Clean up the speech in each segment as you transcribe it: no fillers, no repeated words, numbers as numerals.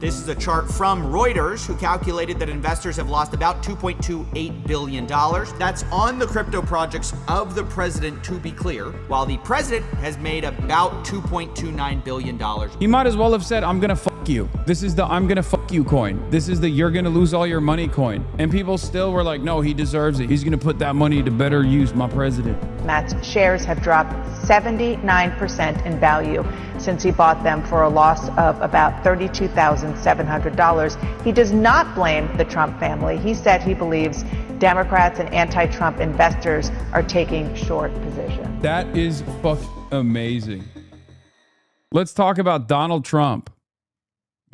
This is a chart from Reuters, who calculated that investors have lost about $2.28 billion. That's on the crypto projects of the president, to be clear, while the president has made about $2.29 billion. He might as well have said, I'm gonna fuck you. This is the I'm gonna fuck you coin. This is the you're gonna lose all your money coin. And people still were like, no, he deserves it. He's gonna put that money to better use, my president. Matt's shares have dropped 79% in value since he bought them for a loss of about $32,700. He does not blame the Trump family. He said he believes Democrats and anti-Trump investors are taking short positions. That is amazing. Let's talk about Donald Trump,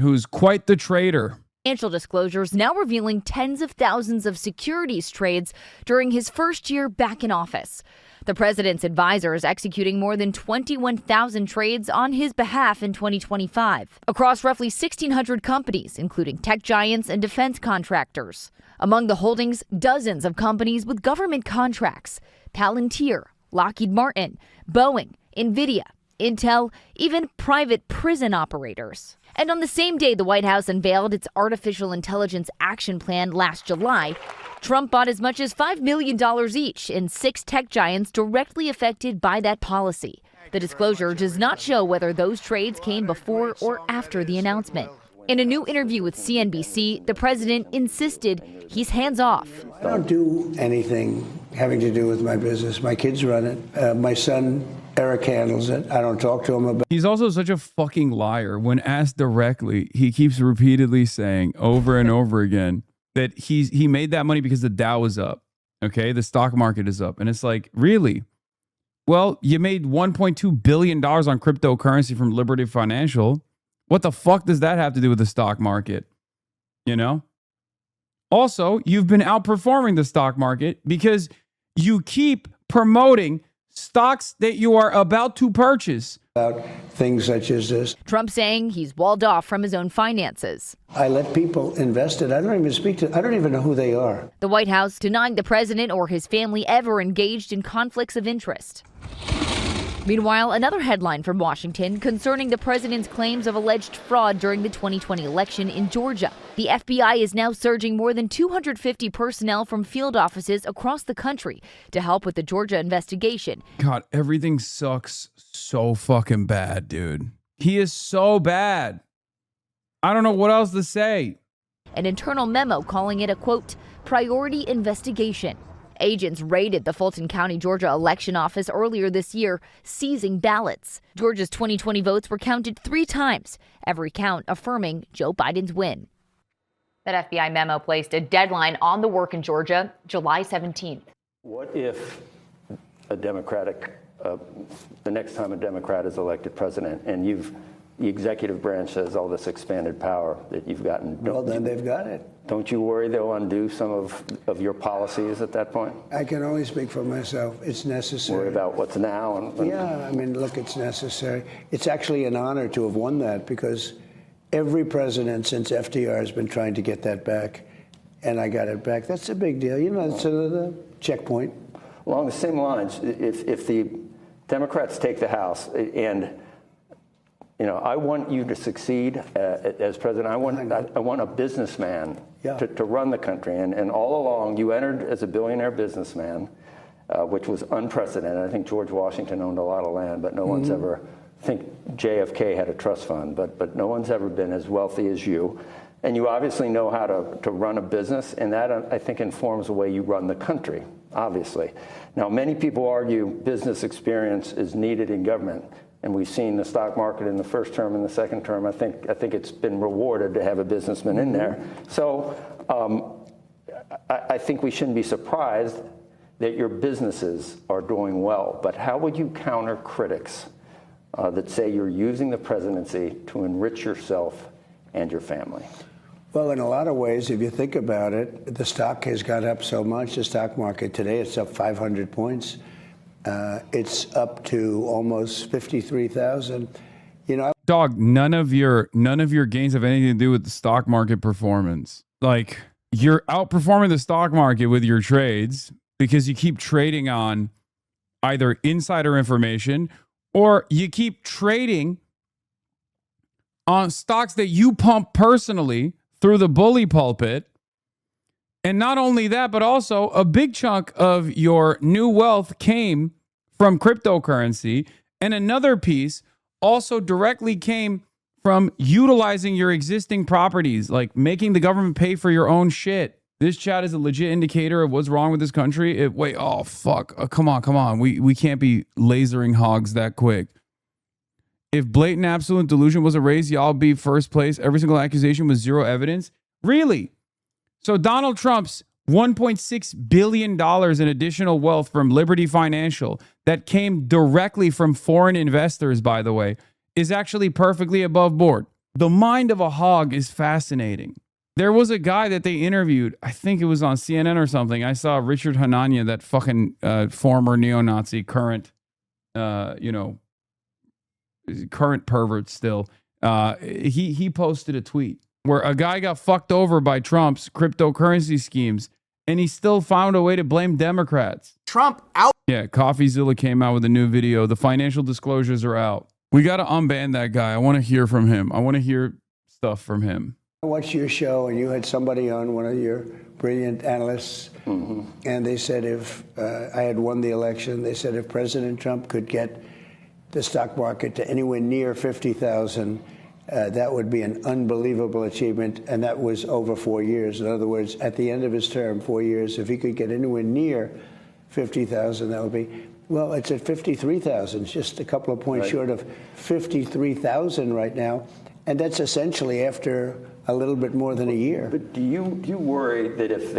who's quite the traitor. Financial disclosures now revealing tens of thousands of securities trades during his first year back in office. The president's advisor is executing more than 21,000 trades on his behalf in 2025 across roughly 1,600 companies, including tech giants and defense contractors. Among the holdings, dozens of companies with government contracts: Palantir, Lockheed Martin, Boeing, NVIDIA, Intel, even private prison operators. And on the same day the White House unveiled its artificial intelligence action plan last July, Trump bought as much as $5 million each in 6 tech giants directly affected by that policy. The disclosure does not show whether those trades came before or after the announcement. In a new interview with CNBC, the president insisted he's hands off. I don't do anything having to do with my business. My kids run it. My son, Eric, handles it. I don't talk to him about it. He's also such a fucking liar. When asked directly, he keeps repeatedly saying over and over again that he made that money because the Dow is up. Okay, the stock market is up. And it's like, really? Well, you made $1.2 billion on cryptocurrency from Liberty Financial. What the fuck does that have to do with the stock market? You know? Also, you've been outperforming the stock market because you keep promoting stocks that you are about to purchase. About things such as this. Trump saying he's walled off from his own finances. I let people invest it. I don't even know who they are. The White House denying the president or his family ever engaged in conflicts of interest. Meanwhile, another headline from Washington concerning the president's claims of alleged fraud during the 2020 election in Georgia. The FBI is now surging more than 250 personnel from field offices across the country to help with the Georgia investigation. God, everything sucks so fucking bad, dude. He is so bad. I don't know what else to say. An internal memo calling it a, quote, priority investigation. Agents raided the Fulton County, Georgia election office earlier this year, seizing ballots. Georgia's 2020 votes were counted 3 times, every count affirming Joe Biden's win. That FBI memo placed a deadline on the work in Georgia, July 17th. What if the next time a Democrat is elected president and the executive branch has all this expanded power that you've gotten? Well, then they've got it. Don't you worry they'll undo some of your policies at that point? I can only speak for myself. It's necessary. Worry about what's now. Yeah, I mean, look, it's necessary. It's actually an honor to have won that because every president since FDR has been trying to get that back, and I got it back. That's a big deal. You know, it's a checkpoint. Along the same lines, if the Democrats take the House and I want you to succeed as president. I want a businessman to run the country. And all along, you entered as a billionaire businessman, which was unprecedented. I think George Washington owned a lot of land, but no one's ever. I think JFK had a trust fund, but no one's ever been as wealthy as you. And you obviously know how to run a business, and that, I think, informs the way you run the country, obviously. Now, many people argue business experience is needed in government. And we've seen the stock market in the first term and the second term. I think it's been rewarded to have a businessman in there. So I think we shouldn't be surprised that your businesses are doing well. But how would you counter critics that say you're using the presidency to enrich yourself and your family? Well, in a lot of ways, if you think about it, the stock has gone up so much. The stock market today, it's up 500 points. It's up to almost 53,000. Dog, none of your gains have anything to do with the stock market performance. Like, you're outperforming the stock market with your trades because you keep trading on either insider information or you keep trading on stocks that you pump personally through the bully pulpit. And not only that, but also a big chunk of your new wealth came from cryptocurrency. And another piece also directly came from utilizing your existing properties, like making the government pay for your own shit. This chat is a legit indicator of what's wrong with this country. Oh, fuck. Come on. We can't be lasering hogs that quick. If blatant absolute delusion was erased, y'all be first place. Every single accusation with zero evidence. Really? So Donald Trump's $1.6 billion in additional wealth from Liberty Financial that came directly from foreign investors, by the way, is actually perfectly above board. The mind of a hog is fascinating. There was a guy that they interviewed, I think it was on CNN or something. I saw Richard Hanania, that fucking former neo-Nazi, current pervert still. He posted a tweet where a guy got fucked over by Trump's cryptocurrency schemes, and he still found a way to blame Democrats. Trump out. Yeah, Coffeezilla came out with a new video. The financial disclosures are out. We got to unban that guy. I want to hear from him. I want to hear stuff from him. I watched your show, and you had somebody on, one of your brilliant analysts, and they said if I had won the election, they said if President Trump could get the stock market to anywhere near 50,000, that would be an unbelievable achievement, and that was over 4 years. In other words, at the end of his term, 4 years, if he could get anywhere near 50,000, that would be, well, it's at 53,000, it's just a couple of points short of 53,000 right now, and that's essentially after a little bit more than a year. But do you worry that if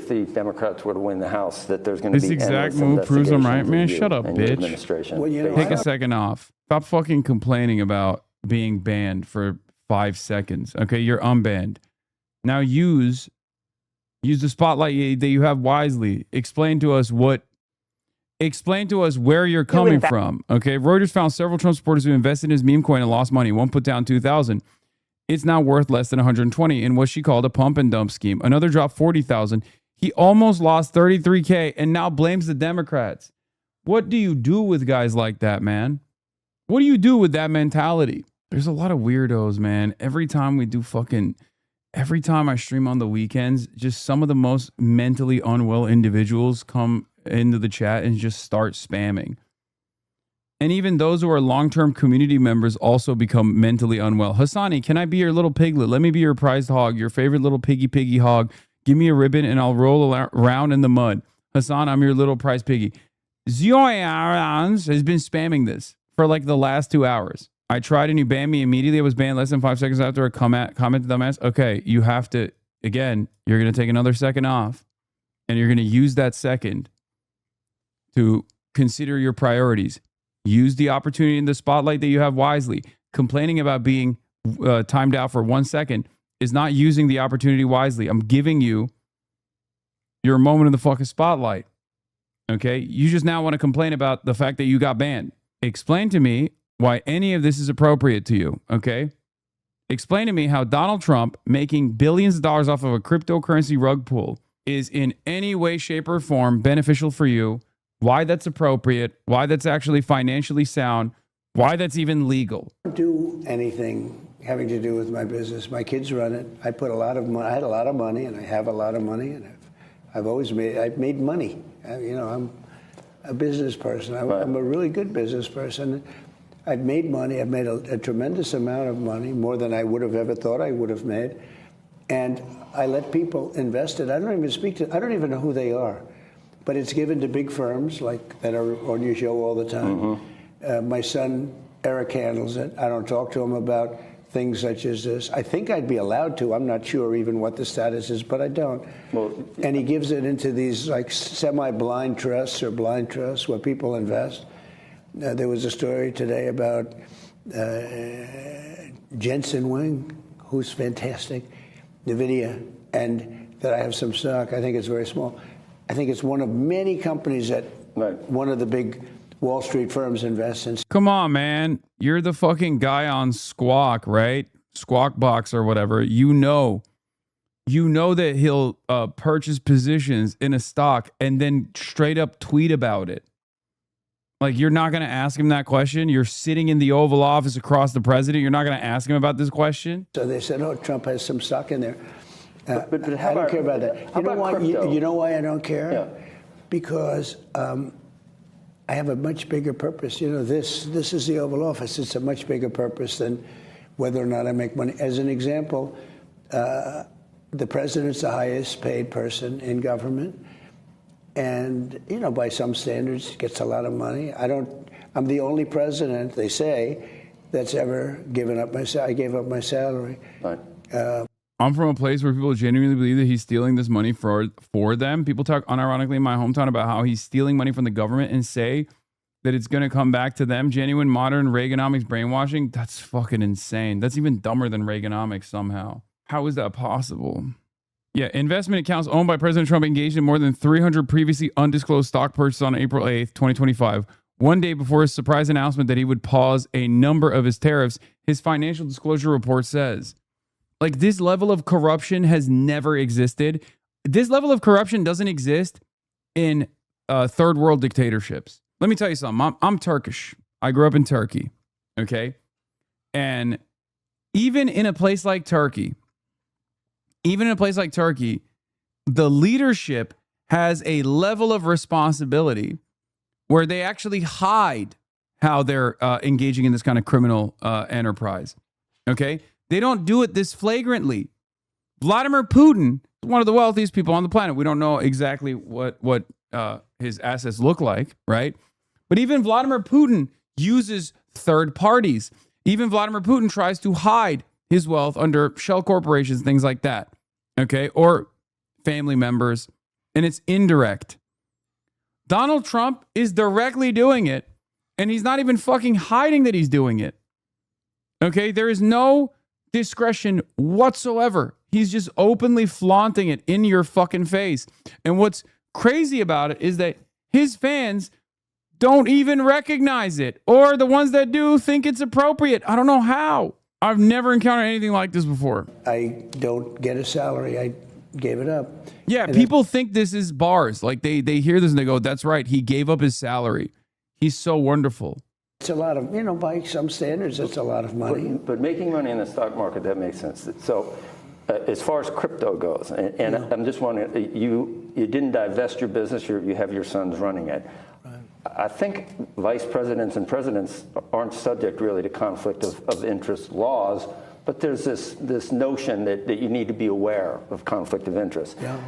the Democrats were to win the House, that there's going to be this exact move proves I'm right, man? Shut up, bitch. Well, take a second off. Stop fucking complaining about being banned for 5 seconds. Okay, you're unbanned. Now use the spotlight that you have wisely. Explain to us where you're coming from. Okay, Reuters found several Trump supporters who invested in his meme coin and lost money. One put down 2,000. It's now worth less than 120 in what she called a pump and dump scheme. Another dropped 40,000. He almost lost 33K and now blames the Democrats. What do you do with guys like that, man? What do you do with that mentality? There's a lot of weirdos, man. Every time I stream on the weekends, just some of the most mentally unwell individuals come into the chat and just start spamming. And even those who are long-term community members also become mentally unwell. Hasani, can I be your little piglet? Let me be your prized hog, your favorite little piggy hog. Give me a ribbon and I'll roll around in the mud. Hasan, I'm your little prize piggy. Zioyans has been spamming this for like the last 2 hours. I tried and you banned me immediately. I was banned less than 5 seconds after I commented dumbass. Okay, you have to, again, you're going to take another second off and you're going to use that second to consider your priorities. Use the opportunity in the spotlight that you have wisely. Complaining about being timed out for 1 second is not using the opportunity wisely. I'm giving you your moment in the fucking spotlight. Okay? You just now want to complain about the fact that you got banned. Explain to me why any of this is appropriate to you. Okay? Explain to me how Donald Trump making billions of dollars off of a cryptocurrency rug pull is in any way, shape, or form beneficial for you. Why that's appropriate, why that's actually financially sound, why that's even legal. I don't do anything having to do with my business. My kids run it. I put a lot of money. I had a lot of money, and I have a lot of money, and I've made money. I'm a business person. I'm a really good business person. I've made money. I've made a tremendous amount of money, more than I would have ever thought I would have made. And I let people invest it. I don't even know who they are. But it's given to big firms like that are on your show all the time. My son, Eric, handles it. I don't talk to him about things such as this. I think I'd be allowed to. I'm not sure even what the status is, but I don't. And he gives it into these like semi-blind trusts or blind trusts where people invest. There was a story today about Jensen Wing, who's fantastic, NVIDIA, and that I have some stock. I think it's very small. I think it's one of many companies that one of the big Wall Street firms invests in. Come on, man. You're the fucking guy on Squawk, right? Squawk Box or whatever. You know that he'll purchase positions in a stock and then straight up tweet about it. Like, you're not going to ask him that question? You're sitting in the Oval Office across the president. You're not going to ask him about this question? So they said, oh, Trump has some stock in there. But I don't care about that. You know why I don't care? Yeah. Because I have a much bigger purpose. You know, this is the Oval Office. It's a much bigger purpose than whether or not I make money. As an example, the president's the highest paid person in government. And, you know, by some standards, gets a lot of money. I'm the only president, they say, that's ever given up I gave up my salary. Right. I'm from a place where people genuinely believe that he's stealing this money for them. People talk unironically in my hometown about how he's stealing money from the government and say that it's going to come back to them. Genuine modern Reaganomics brainwashing. That's fucking insane. That's even dumber than Reaganomics somehow. How is that possible? Yeah, investment accounts owned by President Trump engaged in more than 300 previously undisclosed stock purchases on April 8th, 2025. One day before his surprise announcement that he would pause a number of his tariffs, his financial disclosure report says. Like, this level of corruption has never existed. This level of corruption doesn't exist in third world dictatorships. Let me tell you something. I'm Turkish. I grew up in Turkey. Okay. And even in a place like Turkey, the leadership has a level of responsibility where they actually hide how they're engaging in this kind of criminal enterprise. Okay. They don't do it this flagrantly. Vladimir Putin is one of the wealthiest people on the planet. We don't know exactly what his assets look like, right? But even Vladimir Putin uses third parties. Even Vladimir Putin tries to hide his wealth under shell corporations, things like that, okay? Or family members, and it's indirect. Donald Trump is directly doing it, and he's not even fucking hiding that he's doing it, okay? There is no discretion whatsoever. He's just openly flaunting it in your fucking face. And what's crazy about it is that his fans don't even recognize it, or the ones that do think it's appropriate. I don't know how. I've never encountered anything like this before. I don't get a salary. I gave it up. Yeah, and people think this is bars. Like, they hear this and they go, that's right. He gave up his salary. He's so wonderful. It's a lot of, by some standards, it's a lot of money. But making money in the stock market, that makes sense. So as far as crypto goes, and I'm just wondering, you didn't divest your business. You have your sons running it. I think vice presidents and presidents aren't subject really to conflict of interest laws, but there's this notion that you need to be aware of conflict of interest. Yeah.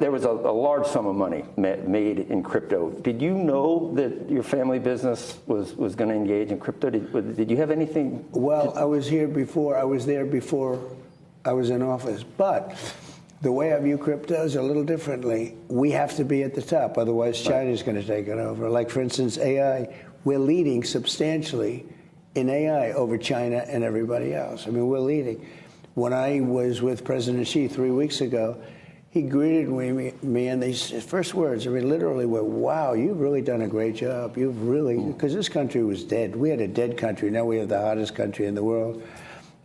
There was a large sum of money made in crypto. Did you know that your family business was going to engage in crypto? Did you have anything? Well, I was there before I was in office, but the way I view crypto is a little differently. We have to be at the top, otherwise China's going to take it over. Like, for instance, AI, we're leading substantially in AI over China and everybody else. I mean, we're leading. When I was with President Xi 3 weeks ago, he greeted me and his first words, literally were, wow, you've really done a great job. You've really, because this country was dead. We had a dead country. Now we have the hottest country in the world.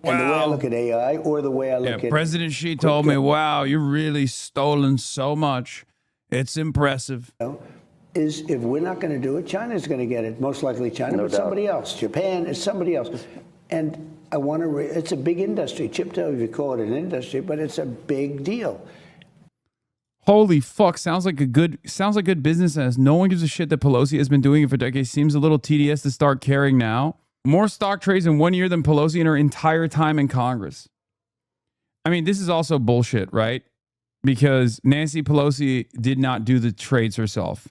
And the way I look at AI, or the way I look at President Xi told me, wow, you've really stolen so much. It's impressive. Is if we're not going to do it, China's going to get it. Most likely China, but somebody else. Japan, it's somebody else. And I want to, it's a big industry. Crypto, if you call it an industry, but it's a big deal. Holy fuck, sounds like good business sense. No one gives a shit that Pelosi has been doing it for decades. Seems a little tedious to start caring now. More stock trades in 1 year than Pelosi in her entire time in Congress. I mean, this is also bullshit, right? Because Nancy Pelosi did not do the trades herself.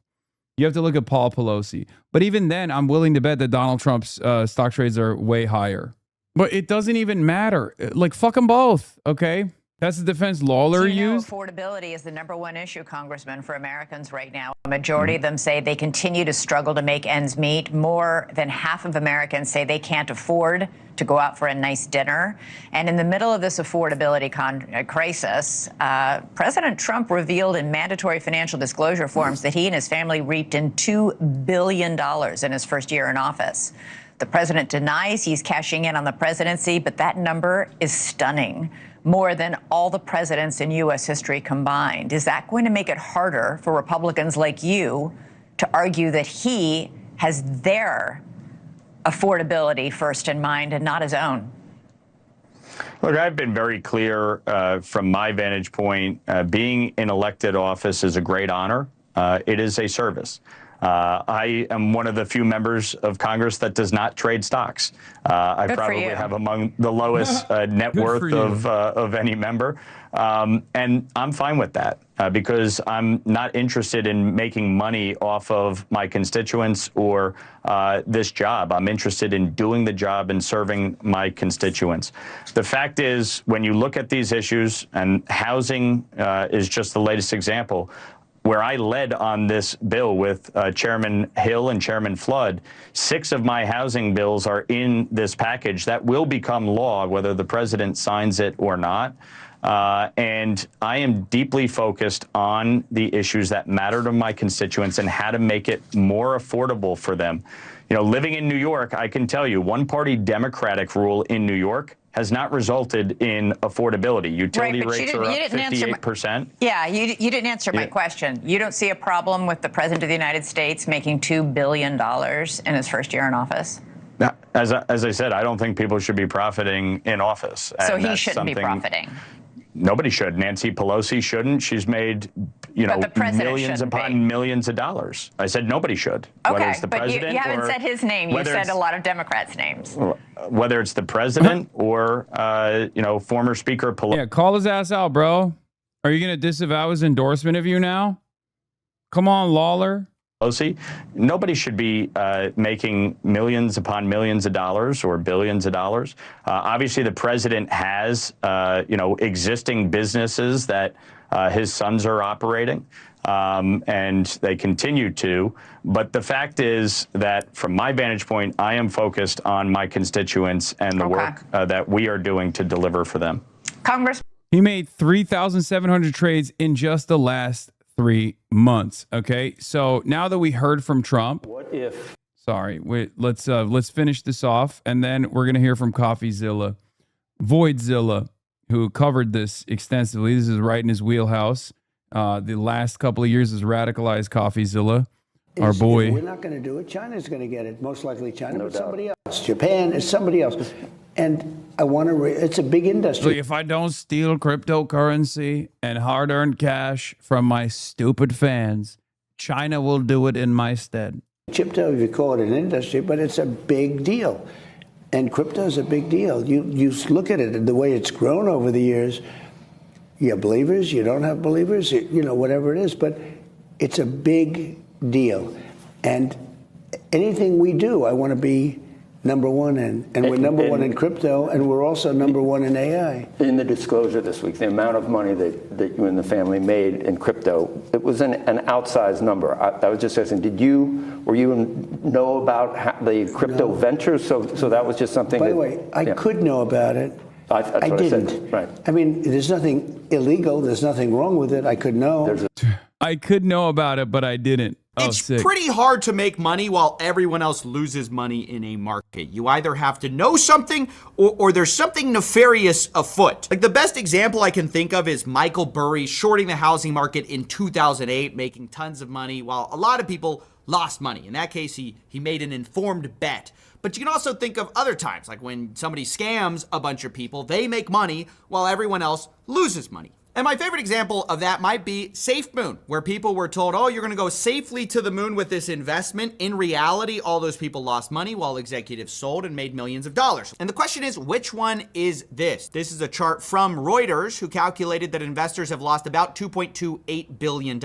You have to look at Paul Pelosi. But even then, I'm willing to bet that Donald Trump's stock trades are way higher. But it doesn't even matter. Like, fuck them both, okay? That's the defense Lawler used. Affordability is the #1 issue, Congressman, for Americans right now. A majority of them say they continue to struggle to make ends meet. More than half of Americans say they can't afford to go out for a nice dinner. And in the middle of this affordability crisis, President Trump revealed in mandatory financial disclosure forms that he and his family reaped in $2 billion in his first year in office. The president denies he's cashing in on the presidency, but that number is stunning. More than all the presidents in U.S. history combined. Is that going to make it harder for Republicans like you to argue that he has their affordability first in mind and not his own? Look, I've been very clear from my vantage point. Being in elected office is a great honor. It is a service. I am one of the few members of Congress that does not trade stocks. I probably have among the lowest net worth of any member. And I'm fine with that because I'm not interested in making money off of my constituents or this job. I'm interested in doing the job and serving my constituents. The fact is, when you look at these issues, and housing is just the latest example, where I led on this bill with Chairman Hill and Chairman Flood, 6 of my housing bills are in this package that will become law, whether the president signs it or not. And I am deeply focused on the issues that matter to my constituents and how to make it more affordable for them. You know, living in New York, I can tell you, one-party Democratic rule in New York has not resulted in affordability. Utility rates are up 58%. You didn't answer my question. You don't see a problem with the President of the United States making $2 billion in his first year in office? As I said, I don't think people should be profiting in office. So he shouldn't be profiting? Nobody should. Nancy Pelosi shouldn't. She's made, millions upon millions of dollars. I said nobody should. Okay, whether it's the president you haven't said his name. You said a lot of Democrats' names. Whether it's the president or, former Speaker Pelosi. Yeah, call his ass out, bro. Are you going to disavow his endorsement of you now? Come on, Lawler. Nobody should be making millions upon millions of dollars or billions of dollars. Obviously, the president has, existing businesses that his sons are operating, and they continue to. But the fact is that, from my vantage point, I am focused on my constituents and the work that we are doing to deliver for them. He made 3,700 trades in just the last 3 months. Okay, so now that we heard from Trump, what if? Sorry, let's finish this off, and then we're gonna hear from Coffeezilla, Voidzilla, who covered this extensively. This is right in his wheelhouse. The last couple of years has radicalized Coffeezilla. Our boy. We're not going to do it. China's going to get it. Most likely China, but somebody else. Japan is somebody else. And I want to. It's a big industry. So if I don't steal cryptocurrency and hard-earned cash from my stupid fans, China will do it in my stead. Crypto, if you call it an industry, but it's a big deal. And crypto is a big deal. You look at it, the way it's grown over the years. You have believers, you don't have believers, whatever it is. But it's a big deal. And anything we do, I want to be number one in. And we're number one in crypto, and we're also number one in AI. In the disclosure this week, the amount of money that you and the family made in crypto, it was an outsized number. I was just asking, were you know about the crypto ventures? So that was just something. By the way, I could know about it. I didn't. Right. I mean, there's nothing illegal. There's nothing wrong with it. I could know. I could know about it, but I didn't. It's pretty hard to make money while everyone else loses money in a market. You either have to know something or there's something nefarious afoot. Like, the best example I can think of is Michael Burry shorting the housing market in 2008, making tons of money while a lot of people lost money. In that case, he made an informed bet. But you can also think of other times, like when somebody scams a bunch of people, they make money while everyone else loses money. And my favorite example of that might be Safe Moon, where people were told, oh, you're going to go safely to the moon with this investment. In reality, all those people lost money while executives sold and made millions of dollars. And the question is, which one is this? This is a chart from Reuters, who calculated that investors have lost about $2.28 billion.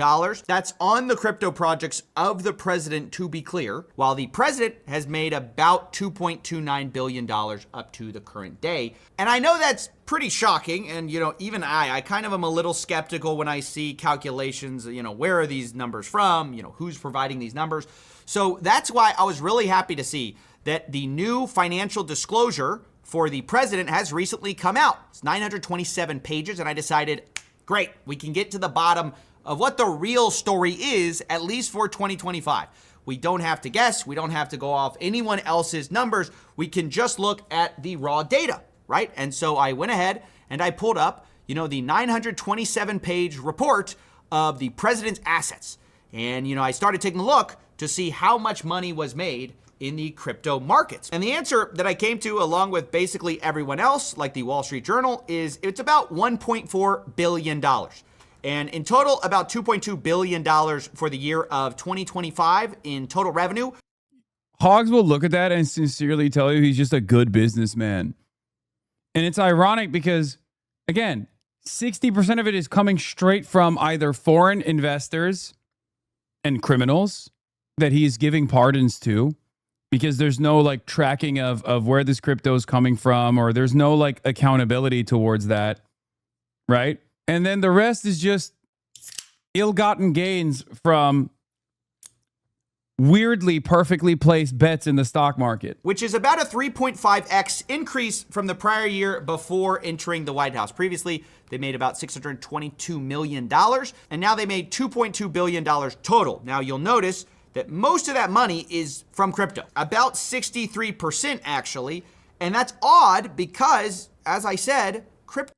That's on the crypto projects of the president, to be clear, while the president has made about $2.29 billion up to the current day. And I know that's pretty shocking. And, even I kind of am a little skeptical when I see calculations, where are these numbers from? Who's providing these numbers? So that's why I was really happy to see that the new financial disclosure for the president has recently come out. It's 927 pages. And I decided, great, we can get to the bottom of what the real story is, at least for 2025. We don't have to guess. We don't have to go off anyone else's numbers. We can just look at the raw data, right? And so I went ahead and I pulled up, the 927-page report of the president's assets. And, I started taking a look. to see how much money was made in the crypto markets. And the answer that I came to, along with basically everyone else, like the Wall Street Journal, is it's about $1.4 billion. And in total, about $2.2 billion for the year of 2025 in total revenue. Hogs will look at that and sincerely tell you he's just a good businessman. And it's ironic because, again, 60% of it is coming straight from either foreign investors and criminals that he is giving pardons to, because there's no like tracking of where this crypto is coming from, or there's no like accountability towards that, right? And then the rest is just ill-gotten gains from weirdly perfectly placed bets in the stock market, which is about a 3.5x increase from the prior year before entering the White House. Previously, they made about $622 million, and now they made $2.2 billion total. Now, you'll notice that most of that money is from crypto, about 63% actually, and that's odd because, as I said, crypto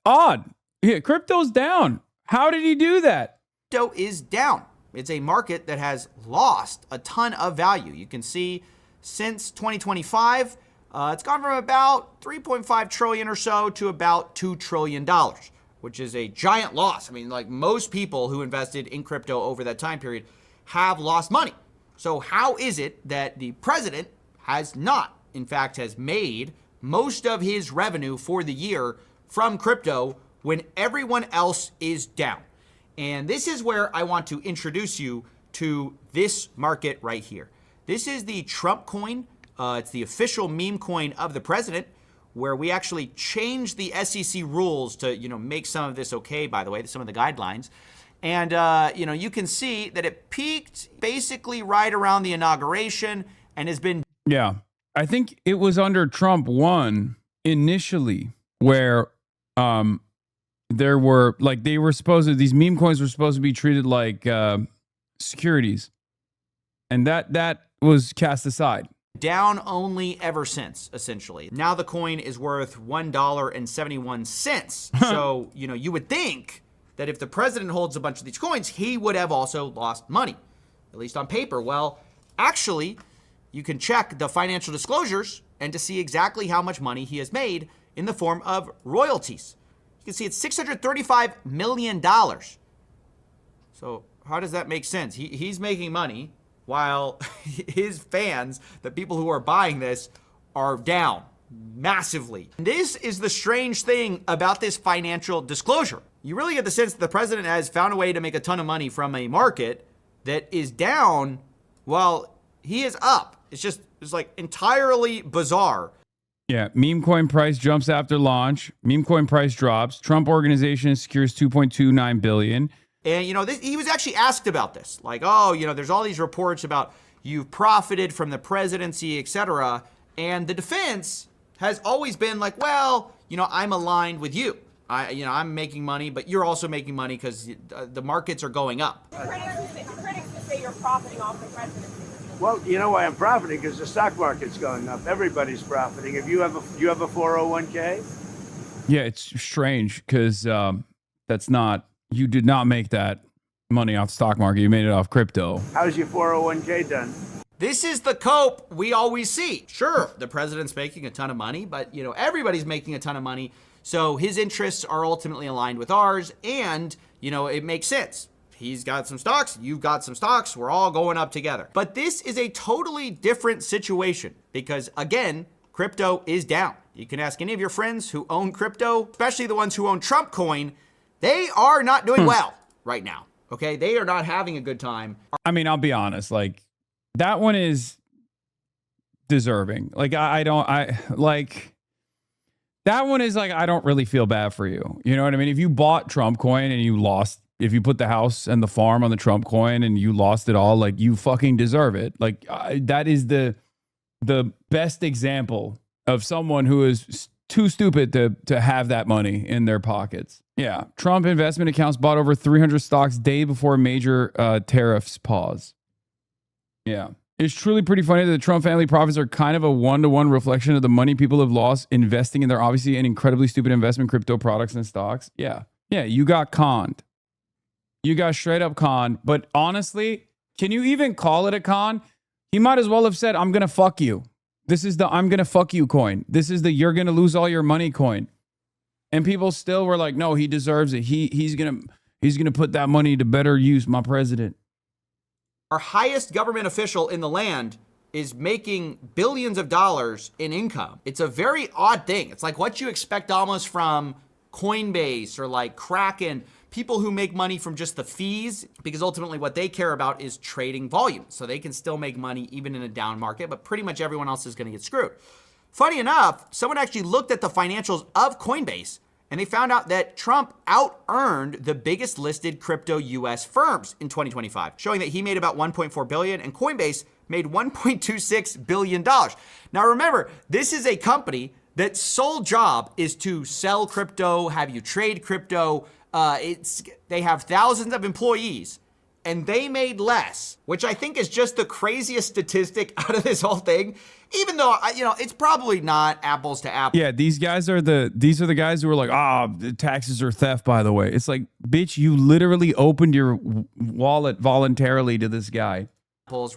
odd. Yeah, crypto's down. How did he do that? Crypto is down. It's a market that has lost a ton of value. You can see since 2025, it's gone from about 3.5 trillion or so to about $2 trillion, which is a giant loss. I mean, like most people who invested in crypto over that time period have lost money. So how is it that the president has not, in fact, has made most of his revenue for the year from crypto when everyone else is down? And this is where I want to introduce you to this market right here. This is the Trump coin. It's the official meme coin of the president, where we actually changed the SEC rules to, make some of this okay, by the way, some of the guidelines. And, you can see that it peaked basically right around the inauguration and has been. Yeah, I think it was under Trump 1 initially where there were these meme coins were supposed to be treated like securities, and that was cast aside. Down only ever since, essentially. Now the coin is worth $1.71. So, you would think that if the president holds a bunch of these coins, he would have also lost money, at least on paper. Well, actually, you can check the financial disclosures and to see exactly how much money he has made in the form of royalties. You can see it's $635 million. So how does that make sense? He's making money while his fans, the people who are buying this, are down massively. This is the strange thing about this financial disclosure. You really get the sense that the president has found a way to make a ton of money from a market that is down while he is up. It's like entirely bizarre. Yeah, meme coin price jumps after launch. Meme coin price drops. Trump organization secures $2.29 billion. And, he was actually asked about this. Like, there's all these reports about you've profited from the presidency, et cetera. And the defense has always been like, well, I'm aligned with you. I'm making money, but you're also making money because the markets are going up. Critics say you're profiting off the presidency. Well, you know why I'm profiting? Because the stock market's going up. Everybody's profiting. If you have a 401k? Yeah, it's strange because you did not make that money off the stock market. You made it off crypto. How's your 401k done? This is the cope we always see. Sure, the president's making a ton of money, but everybody's making a ton of money. So his interests are ultimately aligned with ours, and it makes sense. He's got some stocks, you've got some stocks, we're all going up together. But this is a totally different situation because, again, crypto is down. You can ask any of your friends who own crypto, especially the ones who own Trump coin. They are not doing well right now, okay? They are not having a good time. I mean, I'll be honest, like, that one is deserving. Like, that one is like, I don't really feel bad for you. You know what I mean? If you bought Trump coin and you lost, if you put the house and the farm on the Trump coin and you lost it all, like, you fucking deserve it. Like, that is the best example of someone who is too stupid to have that money in their pockets. Yeah. Trump investment accounts bought over 300 stocks day before major tariffs pause. Yeah. It's truly pretty funny that the Trump family profits are kind of a one-to-one reflection of the money people have lost investing in their obviously an incredibly stupid investment crypto products and stocks. Yeah. Yeah. You got conned. You got straight up conned. But honestly, Can you even call it a con? He might as well have said, I'm going to fuck you. This is the I'm going to fuck you coin. This is the you're going to lose all your money coin. And people still were like, no, he deserves it. He's going to put that money to better use, my president. Our highest government official in the land is making billions of dollars in income. It's a very odd thing. It's like what you expect almost from Coinbase or like Kraken, people who make money from just the fees, because ultimately what they care about is trading volume. So they can still make money even in a down market, but pretty much everyone else is going to get screwed. Funny enough, someone actually looked at the financials of Coinbase and they found out that Trump out-earned the biggest listed crypto US firms in 2025, showing that he made about $1.4 billion and Coinbase made $1.26 billion. Now remember, this is a company that sole job is to sell crypto, have you trade crypto. They have thousands of employees and they made less, which I think is just the craziest statistic out of this whole thing. Even though, it's probably not apples to apples. Yeah, these are the guys who are like, the taxes are theft, by the way. It's like, bitch, you literally opened your wallet voluntarily to this guy.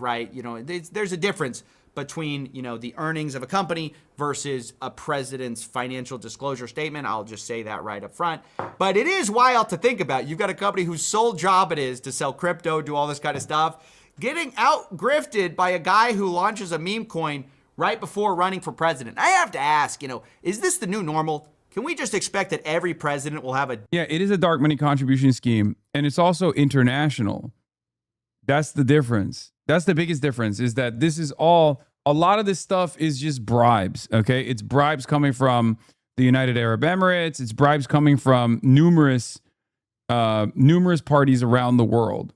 Right? There's a difference between, the earnings of a company versus a president's financial disclosure statement. I'll just say that right up front. But it is wild to think about. You've got a company whose sole job it is to sell crypto, do all this kind of stuff, getting out grifted by a guy who launches a meme coin right before running for president. I have to ask, is this the new normal? Can we just expect that every president will have a... Yeah, it is a dark money contribution scheme, and it's also international. That's the difference. That's the biggest difference, is that this is all... A lot of this stuff is just bribes, okay? It's bribes coming from the United Arab Emirates. It's bribes coming from numerous parties around the world.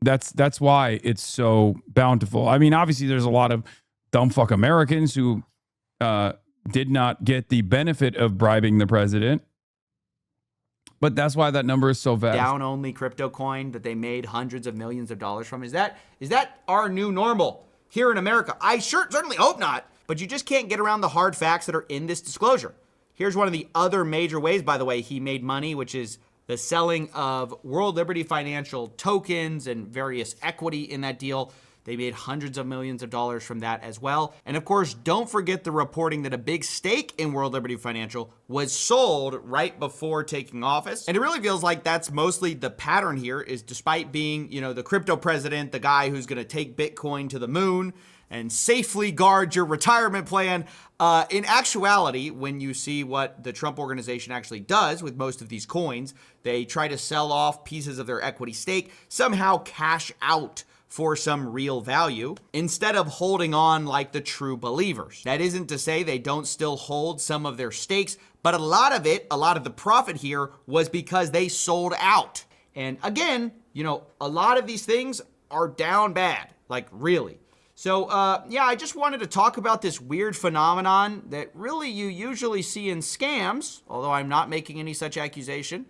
That's why it's so bountiful. I mean, obviously, there's a lot of dumb fuck Americans who did not get the benefit of bribing the president. But that's why that number is so vast. Down-only crypto coin that they made hundreds of millions of dollars from. Is that our new normal here in America? I certainly hope not. But you just can't get around the hard facts that are in this disclosure. Here's one of the other major ways, by the way, he made money, which is the selling of World Liberty Financial tokens and various equity in that deal. They made hundreds of millions of dollars from that as well. And of course, don't forget the reporting that a big stake in World Liberty Financial was sold right before taking office. And it really feels like that's mostly the pattern here, is despite being, the crypto president, the guy who's going to take Bitcoin to the moon and safely guard your retirement plan. In actuality, when you see what the Trump organization actually does with most of these coins, they try to sell off pieces of their equity stake, somehow cash out for some real value, instead of holding on like the true believers. That isn't to say they don't still hold some of their stakes, but a lot of the profit here was because they sold out. And again, a lot of these things are down bad, like really. So I just wanted to talk about this weird phenomenon that really you usually see in scams, although I'm not making any such accusation,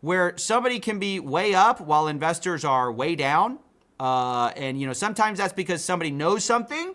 where somebody can be way up while investors are way down. And sometimes that's because somebody knows something.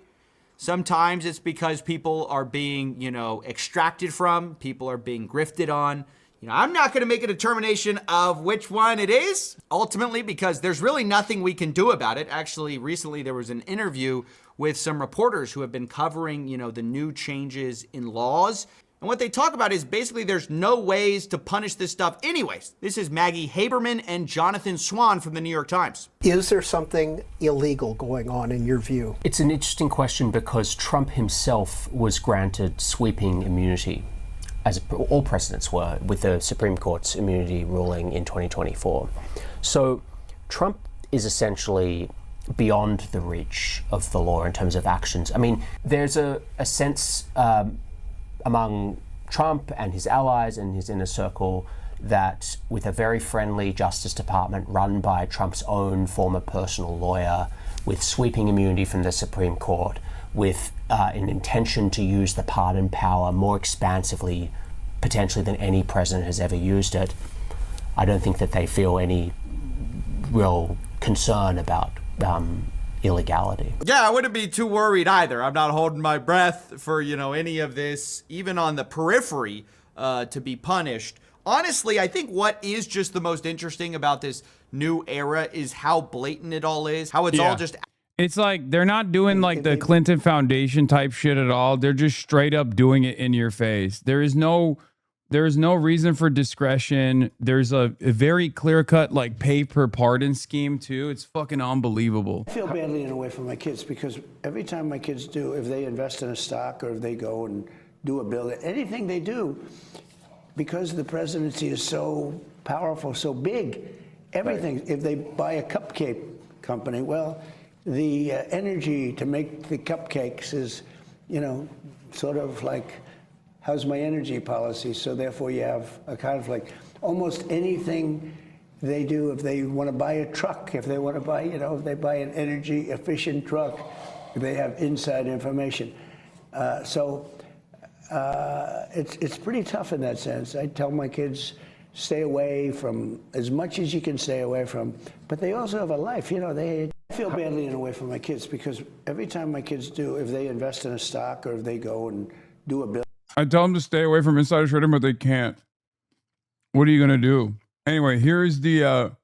Sometimes it's because people are being, extracted from, people are being grifted on. I'm not going to make a determination of which one it is, ultimately, because there's really nothing we can do about it. Actually, recently there was an interview with some reporters who have been covering, the new changes in laws. And what they talk about is basically there's no ways to punish this stuff anyways. This is Maggie Haberman and Jonathan Swan from the New York Times. Is there something illegal going on in your view? It's an interesting question because Trump himself was granted sweeping immunity, as all presidents were, with the Supreme Court's immunity ruling in 2024. So Trump is essentially beyond the reach of the law in terms of actions. I mean, there's a sense among Trump and his allies and his inner circle that with a very friendly Justice Department run by Trump's own former personal lawyer, with sweeping immunity from the Supreme Court, with an intention to use the pardon power more expansively, potentially than any president has ever used it, I don't think that they feel any real concern about illegality. Yeah, I wouldn't be too worried either. I'm not holding my breath for, any of this, even on the periphery, to be punished. honestly, I think what is just the most interesting about this new era is how blatant it all is, how it's all just... It's like they're not doing like the Clinton Foundation type shit at all. They're just straight up doing it in your face. There's no reason for discretion. There's a very clear cut like pay per pardon scheme too. It's fucking unbelievable. I feel badly in a way for my kids because every time my kids do, if they invest in a stock or if they go and do a bill, anything they do, because the presidency is so powerful, so big, everything, if they buy a cupcake company, well, the energy to make the cupcakes is, you know, sort of like, how's my energy policy? So therefore you have a conflict. Almost anything they do, if they want to buy a truck, if they want to buy, you know, if they buy an energy efficient truck, they have inside information. It's pretty tough in that sense. I tell my kids, stay away from as much as you can stay away from, but they also have a life, you know, I feel badly in a way for my kids because every time my kids do, if they invest in a stock or if they go and do a bill. I tell them to stay away from insider trading, but they can't. What are you gonna do? Anyway, here's the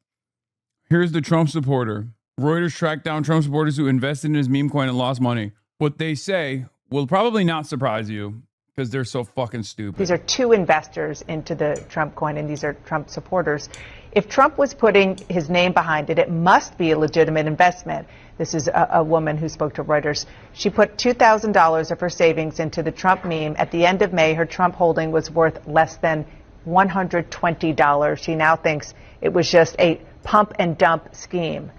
Trump supporter. Reuters tracked down Trump supporters who invested in his meme coin and lost money. What they say will probably not surprise you because they're so fucking stupid. These are two investors into the Trump coin, and these are Trump supporters. If Trump was putting his name behind it, it must be a legitimate investment. This is a woman who spoke to Reuters. She put $2,000 of her savings into the Trump meme. At the end of May, her Trump holding was worth less than $120. She now thinks it was just a pump and dump scheme.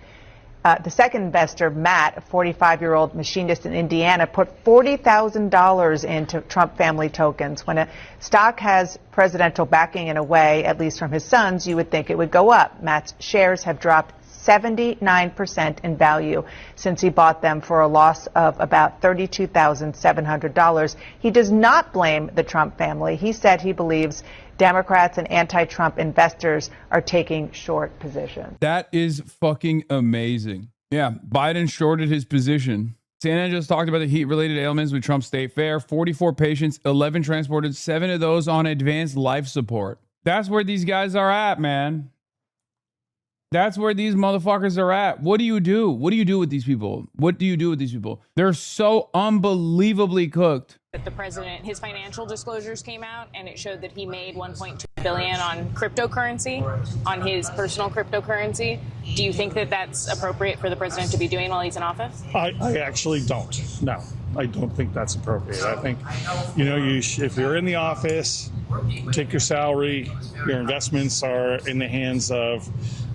The second investor, Matt, a 45-year-old machinist in Indiana, put $40,000 into Trump family tokens. When a stock has presidential backing in a way, at least from his sons, you would think it would go up. Matt's shares have dropped 79% in value since he bought them for a loss of about $32,700. He does not blame the Trump family. He said he believes Democrats and anti-Trump investors are taking short positions. That is fucking amazing. Yeah, Biden shorted his position. CNN just talked about the heat-related ailments with Trump State Fair. 44 patients, 11 transported, 7 of those on advanced life support. That's where these guys are at, man. That's where these motherfuckers are at. What do you do? What do you do with these people? What do you do with these people? They're so unbelievably cooked. The president, his financial disclosures came out and it showed that he made $1.2 billion on cryptocurrency, on his personal cryptocurrency. Do you think that that's appropriate for the president to be doing while he's in office? I actually don't. No, I don't think that's appropriate. I think, you know, if you're in the office, take your salary, your investments are in the hands of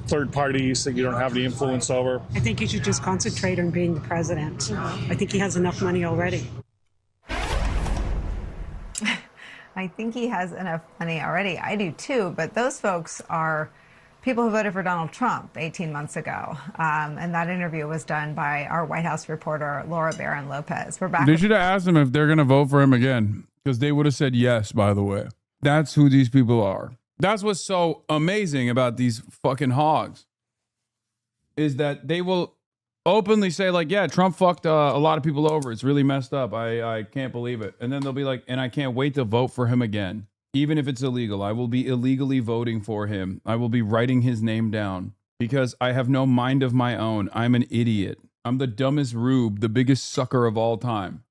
third parties that you don't have any influence over. I think you should just concentrate on being the president. I think he has enough money already. I think he has enough money already. I do too, but those folks are people who voted for Donald Trump 18 months ago. And that interview was done by our White House reporter, Laura Barron Lopez. We're back. They should have asked them if they're going to vote for him again, because they would have said yes, by the way. That's who these people are. That's what's so amazing about these fucking hogs, is that they will openly say like, yeah, Trump fucked a lot of people over. It's really messed up. I can't believe it. And then they'll be like, and I can't wait to vote for him again. Even if it's illegal, I will be illegally voting for him. I will be writing his name down because I have no mind of my own. I'm an idiot. I'm the dumbest rube, the biggest sucker of all time.